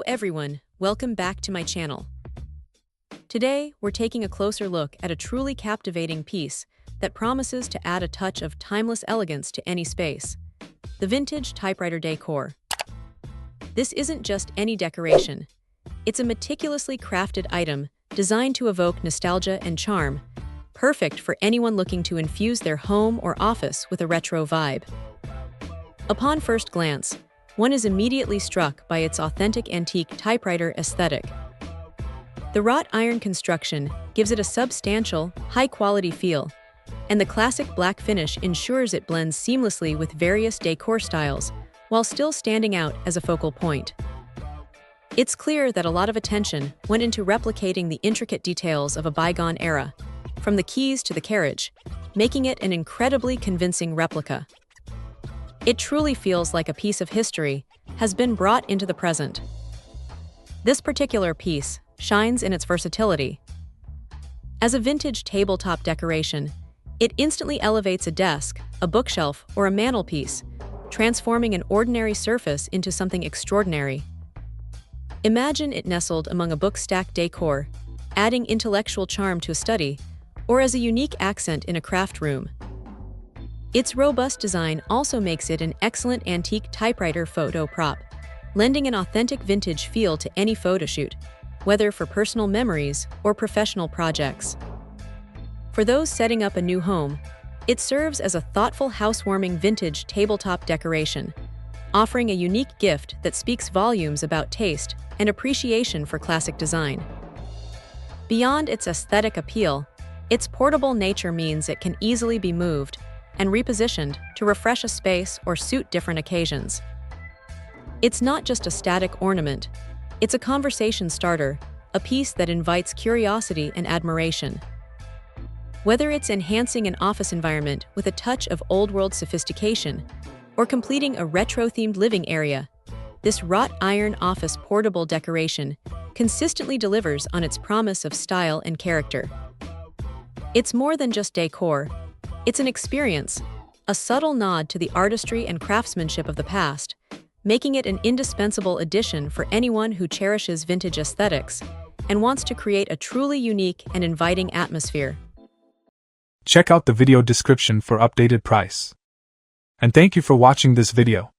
everyone, welcome back to my channel. Today, we're taking a closer look at a truly captivating piece that promises to add a touch of timeless elegance to any space: the vintage typewriter decor. This isn't just any decoration. It's a meticulously crafted item designed to evoke nostalgia and charm, perfect for anyone looking to infuse their home or office with a retro vibe. Upon first glance, one is immediately struck by its authentic antique typewriter aesthetic. The wrought iron construction gives it a substantial, high-quality feel, and the classic black finish ensures it blends seamlessly with various decor styles while still standing out as a focal point. It's clear that a lot of attention went into replicating the intricate details of a bygone era, from the keys to the carriage, making it an incredibly convincing replica. It truly feels like a piece of history has been brought into the present. This particular piece shines in its versatility. As a vintage tabletop decoration, it instantly elevates a desk, a bookshelf, or a mantelpiece, transforming an ordinary surface into something extraordinary. Imagine it nestled among a book-stack decor, adding intellectual charm to a study, or as a unique accent in a craft room. Its robust design also makes it an excellent antique typewriter photo prop, lending an authentic vintage feel to any photoshoot, whether for personal memories or professional projects. For those setting up a new home, it serves as a thoughtful housewarming vintage tabletop decoration, offering a unique gift that speaks volumes about taste and appreciation for classic design. Beyond its aesthetic appeal, its portable nature means it can easily be moved and repositioned to refresh a space or suit different occasions. It's not just a static ornament, it's a conversation starter, a piece that invites curiosity and admiration. Whether it's enhancing an office environment with a touch of old-world sophistication or completing a retro-themed living area, this wrought iron office portable decoration consistently delivers on its promise of style and character. It's more than just decor. It's an experience, a subtle nod to the artistry and craftsmanship of the past, making it an indispensable addition for anyone who cherishes vintage aesthetics and wants to create a truly unique and inviting atmosphere. Check out the video description for updated price. And thank you for watching this video.